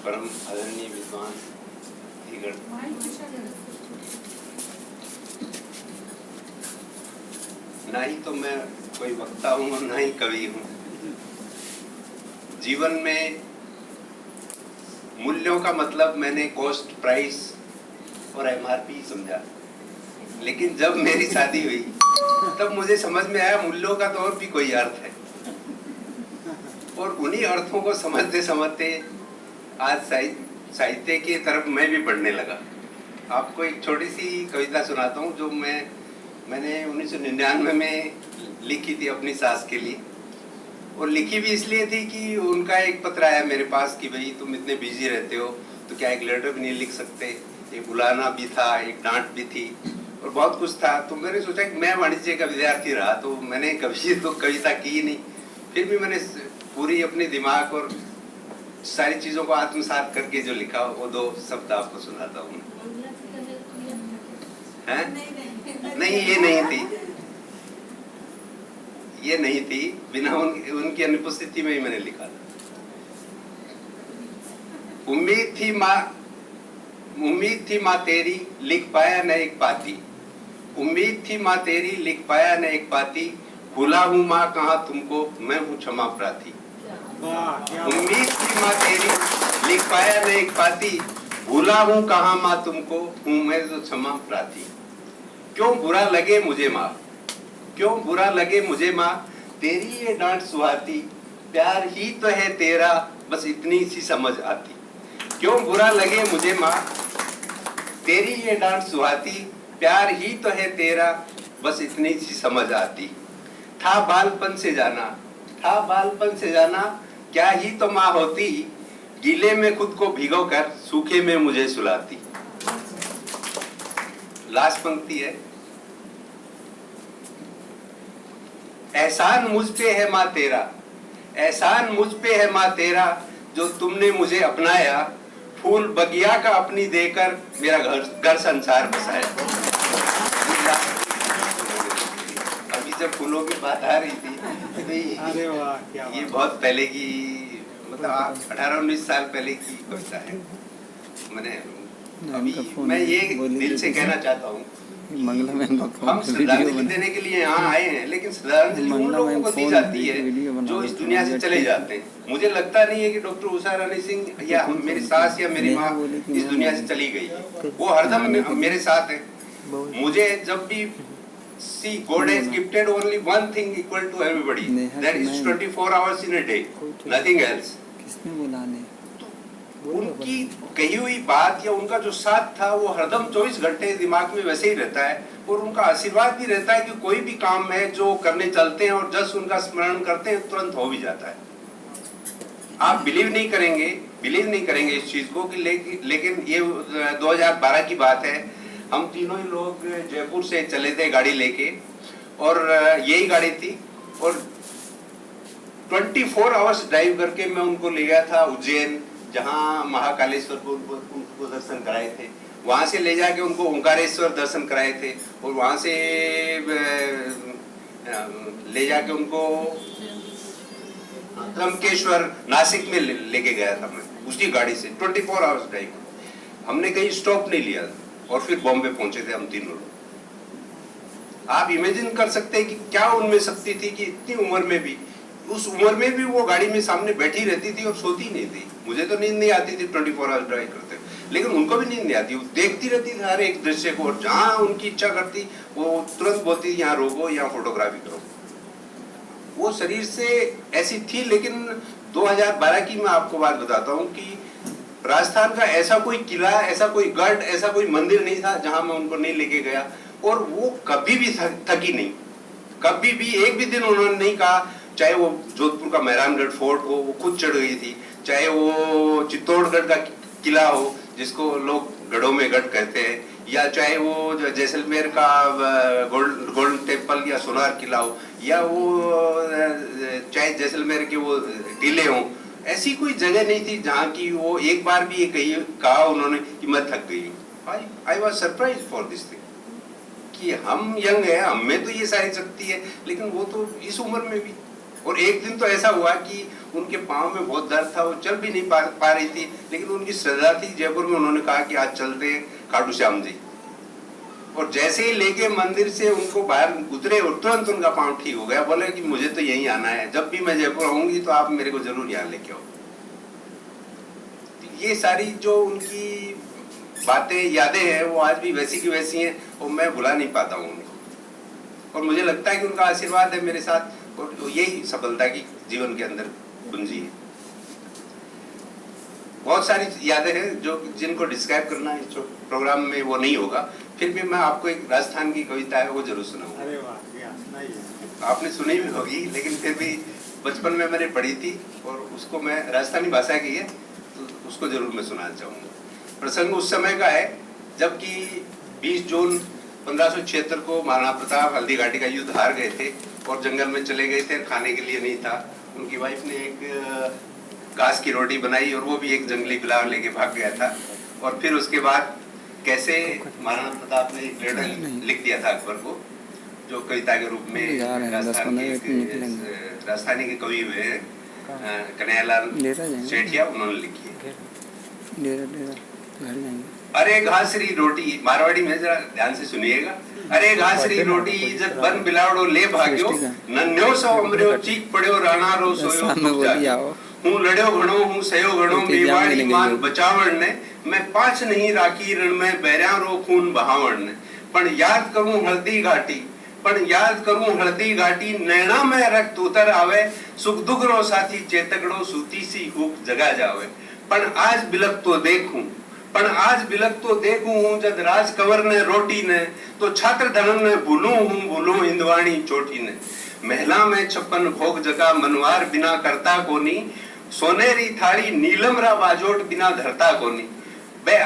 परम आदरणीय विद्वान धीगण, ना ही तो मैं कोई वक्ता हूँ और ना ही कवि हूँ। जीवन में मूल्यों का मतलब मैंने कॉस्ट प्राइस और एमआरपी समझा, लेकिन जब मेरी शादी हुई तब मुझे समझ में आया मूल्यों का तो और भी कोई अर्थ है। और उन्हीं अर्थों को समझते समझते आज साहित्य की तरफ मैं भी बढ़ने लगा। आपको एक छोटी सी कविता सुनाता हूँ जो मैंने 1999 में लिखी थी अपनी सास के लिए। और लिखी भी इसलिए थी कि उनका एक पत्र आया मेरे पास कि भाई तुम इतने बिजी रहते हो तो क्या एक लेटर भी नहीं लिख सकते। एक बुलाना भी था, एक डांट भी थी और बहुत कुछ था। तो मैंने सोचा कि मैं वाणिज्य का विद्यार्थी रहा तो मैंने कभी तो कविता की ही नहीं। फिर भी मैंने पूरी अपने दिमाग और सारी चीजों को आत्मसात करके जो लिखा वो दो शब्द आपको सुनाता हूँ। नहीं, ये नहीं थी, बिना उनकी अनुपस्थिति में ही मैंने लिखा था। उम्मीद थी माँ तेरी, लिख पाया न एक पाती। उम्मीद थी माँ तेरी, लिख पाया न एक पाती। भूला हूँ माँ कहाँ तुमको, मैं हूँ क्षमा प्रार्थी। उम्मीद थी माँ तेरी, लिख पाया न एक पाती। भूला हूँ कहाँ माँ तुमको, हूँ मैं तो क्षमा प्रार्थी। क्यों बुरा लगे मुझे माँ, क्यों बुरा लगे मुझे माँ, तेरी ये डांट सुहाती। प्यार ही तो है तेरा, बस इतनी सी समझ आती। क्यों बुरा लगे मुझे माँ, तेरी ये डांट सुहाती। प्यार ही तो है तेरा, बस इतनी सी समझ आती। था बालपन से जाना, था बालपन से जाना, क्या ही तो माँ होती। गीले में खुद को भिगो कर सूखे में मुझे सुलाती। लास्ट पंक्ति है, एहसान मुझ पे है माँ तेरा, एहसान मुझ पे है माँ तेरा, जो तुमने मुझे अपनाया। फूल बगिया का अपनी देकर मेरा घर संसार बसाया। अभी जब फूलों की बात आ रही थी तो अरे वाह, क्या ये बहुत पहले की, मतलब 18-19 साल पहले की कविता है। मैं ये दिल से कहना चाहता हूँ हम श्रद्धांजलि देने के लिए यहाँ आए हैं, लेकिन श्रद्धांजलि उन लोगों को दी जाती है जो इस दुनिया से चले जाते हैं। मुझे लगता नहीं है कि डॉक्टर उषा रानी सिंह या मेरी सास या मेरी माँ इस दुनिया से चली गई है। वो हरदम मेरे साथ है। मुझे जब भी see God has gifted only one thing equal to everybody, that is 24 hours in a day, nothing else. किसने बुलाने? उनकी कही हुई बात या उनका जो साथ था वो हरदम 24 घंटे दिमाग में वैसे ही रहता है। और उनका आशीर्वाद भी रहता है कि कोई भी काम है जो करने चलते हैं और जस्ट उनका स्मरण करते हैं तुरंत हो भी जाता है। आप बिलीव नहीं करेंगे इस चीज को कि लेकिन ये 2012 की बात है। हम तीनों ही लोग जयपुर से चले थे गाड़ी लेके और यही गाड़ी थी और 24 आवर्स ड्राइव करके मैं उनको ले गया था उज्जैन, जहाँ महाकालेश्वर को उनको दर्शन कराए थे। वहां से ले जाके उनको ओंकारेश्वर दर्शन कराए थे और वहां से ले जाके उनको त्र्यंबकेश्वर नासिक में लेके गया था मैं उसी गाड़ी से। 24 आवर्स ड्राइव, हमने कहीं स्टॉप नहीं लिया और फिर बॉम्बे पहुंचे थे हम तीनों लोग। आप इमेजिन कर सकते हैं कि क्या उनमें शक्ति थी कि इतनी उम्र में भी, उस उम्र में भी वो गाड़ी में सामने बैठी रहती थी और सोती नहीं थी। मुझे तो नींद नहीं आती थी 24 आवर्स ड्राइव करते, लेकिन उनको भी नींद नहीं आती। वो देखती रहती थी हर एक दृश्य को और जहाँ उनकी इच्छा करती वो तुरंत बोलती यहाँ रोको, यहाँ फोटोग्राफी करो। वो शरीर से ऐसी थी। लेकिन 2012 की मैं आपको बात बताता हूँ कि राजस्थान का ऐसा कोई किला, ऐसा कोई गढ़, ऐसा कोई मंदिर नहीं था जहां मैं उनको नहीं लेके गया। और वो कभी भी थकी नहीं, कभी भी एक भी दिन उन्होंने नहीं कहा। चाहे वो जोधपुर का मेहरानगढ़ फोर्ट हो, वो खुद चढ़ गई थी। चाहे वो चित्तौड़गढ़ का किला हो जिसको लोग गढ़ों में गढ़ कहते हैं, या चाहे वो जैसलमेर का गोल्डन टेम्पल या सोनार किला हो, या वो चाहे जैसलमेर के वो टीले हों, ऐसी कोई जगह नहीं थी जहाँ की वो एक बार भी ये कहा उन्होंने कि मैं थक गई हूँ। I was surprise for this thing कि हम यंग है, हम में तो ये सारी शक्ति है, लेकिन वो तो इस उम्र में भी और एक दिन तो ऐसा हुआ कि उनके पाँव में बहुत दर्द था, वो चल भी नहीं पा रही थी, लेकिन उनकी श्रद्धा थी। जयपुर में उन्होंने कहा कि आज चलते हैं खाटू श्याम जी, और जैसे ही लेके मंदिर से उनको बाहर उतरे और तुरंत उनका पाँव ठीक हो गया। बोले कि मुझे तो यहीं आना है, जब भी मैं जयपुर आऊंगी तो आप मेरे को जरूर यहाँ लेके आओ। ये सारी जो उनकी बातें यादें हैं वो आज भी वैसी की वैसी हैं, और मैं भुला नहीं पाता हूँ उनको। और मुझे लगता है कि उनका आशीर्वाद है मेरे साथ, और यही सफलता की जीवन के अंदर कुंजी है। बहुत सारी यादें हैं जो जिनको डिस्क्राइब करना इस प्रोग्राम में वो नहीं होगा, फिर भी मैं आपको एक राजस्थान की कविता है वो जरूर सुनाऊंगा। अरे वाह, आपने सुनी भी होगी, लेकिन फिर भी बचपन में मैंने पढ़ी थी और उसको मैं राजस्थानी भाषा की है तो उसको जरूर मैं सुनाना चाहूँगा। प्रसंग उस समय का है जबकि 20 जून 1576 को महाराणा प्रताप हल्दी घाटी का युद्ध हार गए थे और जंगल में चले गए थे, खाने के लिए नहीं था। उनकी वाइफ ने एक घास की रोटी बनाई और वो भी एक जंगली गुलाब लेके भाग गया था। और फिर उसके बाद कैसे महाराणा प्रताप ने एक लेटर लिख दिया था अकबर को, जो कविता के रूप में राजस्थानी के कवि हुए कन्हैयालाल सेठिया उन्होंने लिखी है। अरे घासरी रोटी, मारवाड़ी में जरा ध्यान से सुनिएगा। अरे घासरी रोटी इज्जत बन बिलावड़ो ले भाग्यो, नन्यो सो अमरियो चीक पड़ियो राणा रो सोयो। हूँ लड़ियो घणो हूँ सयो घणो मेवाड़ी मान बचावण ने, मैं पाछ नहीं राखी रण में बैरिया रो खून बहावण ने। पण याद करूं हल्दी घाटी, पण याद करूं हल्दी घाटी, नैना में रक्त उतर आवे, सुख दुख रो साथी चेतकड़ो सूती सी हुक जगा जावे। पण आज बिलक तो देखूं, पण आज बिलक तो देखूं हूँ जद राज कंवर ने रोटी ने, तो छात्र धन ने भूलूं हूँ भूलूं हिंदवाणी चोटी ने। महला में 56 भोग जगा मनवार बिना करता कोनी, सोनेरी थाली नीलम रा बाजोट बिना धरता कोनी। बे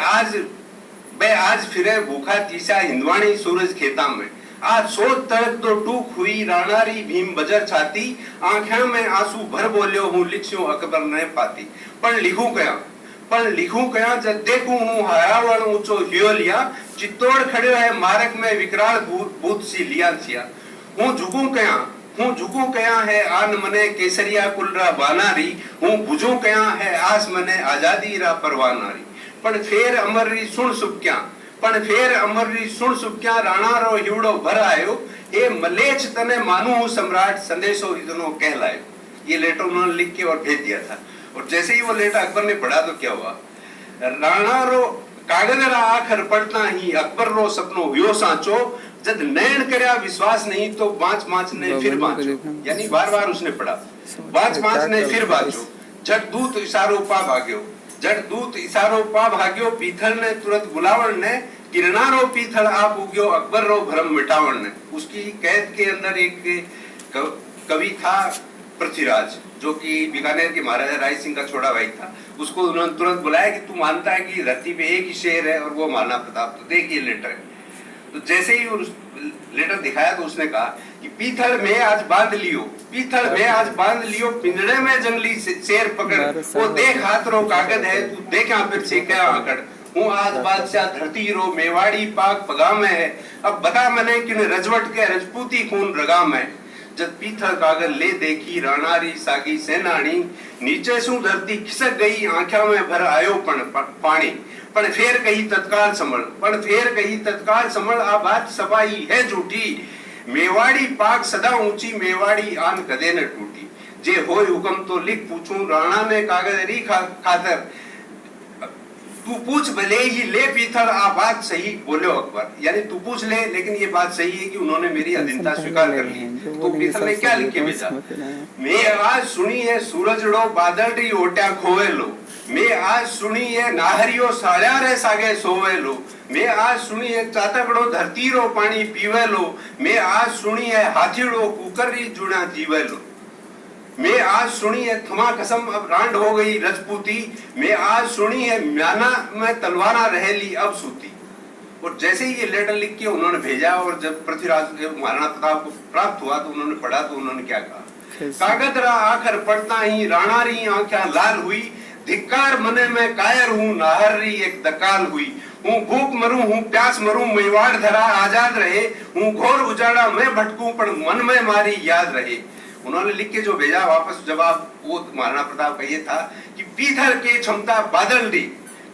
आज फिरे भूखा तीसा हिंदवाणी सूरज खेता में, आज सोच तड़क तो टूक हुई राणारी भीम बजर छाती, आंखें में आंसू भर बोलियो हूँ लिखियो अकबर ने पाती। पण लिखूं कया जब देखूं हूँ हरावण ऊंचो हियोलिया, चित्तौड़ खड़े है मार्ग में विकराल भूत सी लिया छिया। हूँ झुकूं कया है आन मने केसरिया कुलरा बानारी, हूँ बुझूं कया है आस मने आजादी रा परवानारी। पण फेर अमररी सुन सुक्या, पण फेर अमररी सुन सुक्या, राणा रो हिवड़ो भर आयो, ए मलेच्छ तने मानू हूँ सम्राट संदेशो इतनो कहलायो। ये लेटर उन्होंने लिख के और भेज दिया था। और जैसे ही वो लेटर अकबर ने पढ़ा तो क्या हुआ, राणा रो कागज रा आखर पढ़ता ही अकबर रो सपनो हुयो साचो, जद नैन करया विश्वास नहीं तो बाँच ने फिर बाँचो। यानी बार बार उसने पढ़ा, बाँच ने फिर बाँचो। झट दूत इशारो पा भाग्यो, झट दूत इशारो पा भाग्यो, पीथल ने तुरंत बुलावण ने, किरणारो पीथल आप उग्यो अकबर रो भरम मिटावण ने। उसकी कैद के अंदर एक कवि था पृथ्वीराज, जो कि बीकानेर के महाराजा राय सिंह का छोटा भाई था। उसको उन्होंने तुरंत बुलाया कि तू मानता है कि धरती पे एक ही शेर है और वो महाराणा प्रताप, तो देख ये लेटर है। तो जैसे ही लेटर दिखाया तो उसने कहा कि पीथल में आज बांध लियो, पीथल में आज बांध लियो, पिंजड़े में जंगली शेर पकड़, वो देख हाथ रो कागज है, तू देखा फिर सीखा आकड़। हूँ आज बादशाह धरती रो मेवाड़ी पाक पगा में है, अब बता मैंने किन रजवट के रजपूती खून रगा में। जब पीथल कागज ले देखी राणारी सागी सेनानी, नीचे सु धरती खिसक गई आंखों में भर आयो पानी। पण फेर कही तत्काल समझ, पण फेर कही तत्काल समझ, आ बात सफाई है झूठी, मेवाड़ी पाक सदा ऊंची, मेवाड़ी आन कदे न टूटी। जे होय हुक्म तो लिख पूछूं, राणा ने कागज री खातर, तू पूछ भले ही ले पीथल, आ बात सही बोलो अकबर। यानी तू पूछ ले, लेकिन ये बात सही है कि उन्होंने मेरी अधीनता स्वीकार कर ली। तो पीथल ने क्या लिख के भेजा, मैं आज सुनी है सूरजड़ो बादल री ओट्या खोवे लो, मैं आज सुनी है नाहरियो साळ्या रे सागे सोवे लो, मैं आज सुनी है चातकड़ो धरती रो पानी पीवे लो, मैं आज सुनी है हाथीड़ो कुकर री जुड़ा जीवे लो, मैं आज सुनी है थमा कसम अब रांड हो गई रजपूती, मैं आज सुनी है म्याना में तलवारा रहेली अब सूती। और जैसे ही ये लेटर लिख के उन्होंने भेजा और जब पृथ्वीराज महाराणा प्रताप को प्राप्त हुआ तो उन्होंने पढ़ा तो उन्होंने क्या कहा, कागज रा आखर पढ़ता ही राणा री आंखें लाल हुई, धिक्कार मने में कायर हूँ नाहर री एक दकाल हुई, हूँ भूख मरूं हूँ प्यास मरूं मेवाड़ धरा आजाद रहे, हूँ घोर उजाड़ा में भटकूं पर मन में मारी याद रहे, उन्होंने लिख के जो भेजा वापस जवाब, वो महाराणा प्रताप का ये था कि पीथल के क्षमता बादल री,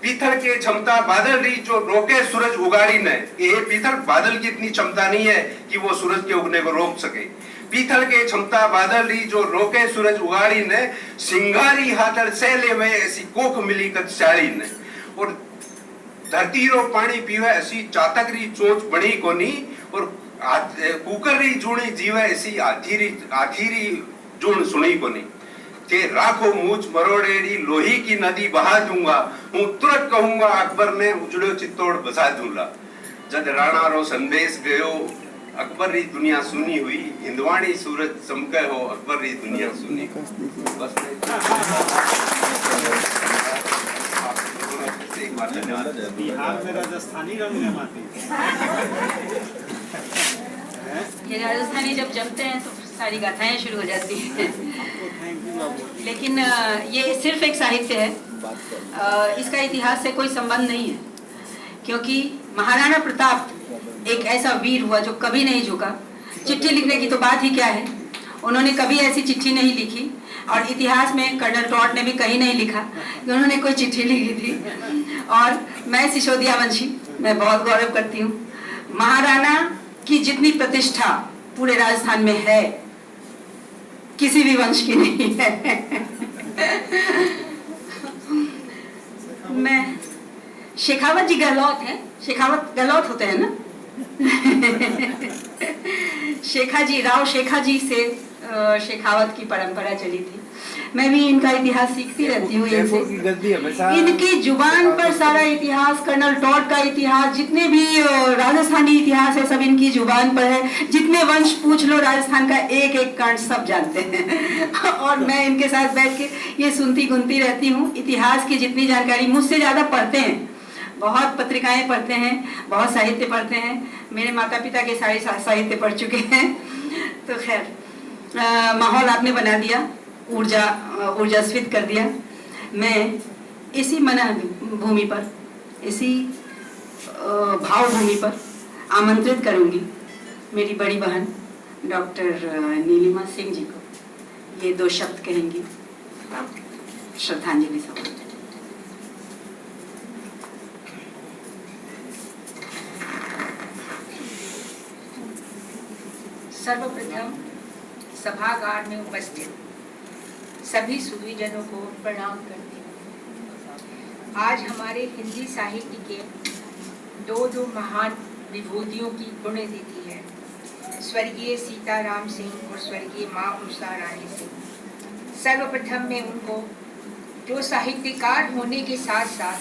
पीथल के क्षमता बादल री जो रोके सूरज उगाड़ी ने। ये पीथल बादल की इतनी क्षमता नहीं है कि वो सूरज के उगने को रोक सके। पीथल के क्षमता बादल री जो रोके सूरज उगाड़ी ने, सिंगारी हाथल सैले में ऐसी कोख मिली कचाड़ी ने। और धरती रो पानी पीवे ऐसी चातक री चोच बनी कोनी, और कुकर री जूणी जीवे ऐसी आथीरी जूण सुनी कोनी। के राखो मूछ मरोड़ेड़ी लोही की नदी बहा दूंगा, हूँ तुरंत कहूंगा अकबर ने उजड़ो चित्तौड़ बसा दूंगा। जद राणा रो संदेश गयो अकबर री दुनिया सुनी हुई, हिंदवाणी सूरज चमके हो अकबर री दुनिया सुनी। बस बिहार में राजस्थानी रंग जमाते ये राजस्थानी जब जमते हैं तो सारी गाथाएं शुरू हो जाती हैं। लेकिन ये सिर्फ एक साहित्य है, इसका इतिहास से कोई संबंध नहीं है, क्योंकि महाराणा प्रताप एक ऐसा वीर हुआ जो कभी नहीं झुका। चिट्ठी लिखने की तो बात ही क्या है, उन्होंने कभी ऐसी चिट्ठी नहीं लिखी, और इतिहास में कर्नल टॉड ने भी कहीं नहीं लिखा कि उन्होंने कोई चिट्ठी लिखी थी। और मैं सिसोदिया वंशी, मैं बहुत गौरव करती हूँ। महाराणा की जितनी प्रतिष्ठा पूरे राजस्थान में है, किसी भी वंश की नहीं है। मैं शेखावत जी गहलोत है, शेखावत गहलोत होते हैं ना। शेखा जी, राव शेखा जी से शेखावत की परंपरा चली थी। मैं भी इनका इतिहास सीखती रहती हूँ इनसे। इनकी जुबान पर सारा इतिहास, कर्नल टॉड का इतिहास, जितने भी राजस्थानी इतिहास है सब इनकी जुबान पर है। जितने वंश पूछ लो राजस्थान का एक एक कण सब जानते हैं। और मैं इनके साथ बैठ के ये सुनती गुनती रहती हूँ। इतिहास की जितनी जानकारी मुझसे ज़्यादा पढ़ते हैं, बहुत पत्रिकाएं पढ़ते हैं, बहुत साहित्य पढ़ते हैं। मेरे माता पिता के सारे साहित्य पढ़ चुके हैं। तो खैर, माहौल आपने बना दिया, ऊर्जास्वित कर दिया। मैं इसी मना भूमि पर, इसी भाव भूमि पर आमंत्रित करूंगी मेरी बड़ी बहन डॉक्टर नीलिमा सिंह जी को। ये 2 शब्द कहेंगी श्रद्धांजलि सभा। सर्वप्रथम सभागार में उपस्थित सभी सुधीजनों को प्रणाम करती हूँ। आज हमारे हिंदी साहित्य के दो महान विभूतियों की पुण्यतिथि है, स्वर्गीय सीताराम सिंह और स्वर्गीय माँ उषा रानी सिंह। सर्वप्रथम मैं उनको जो साहित्यकार होने के साथ साथ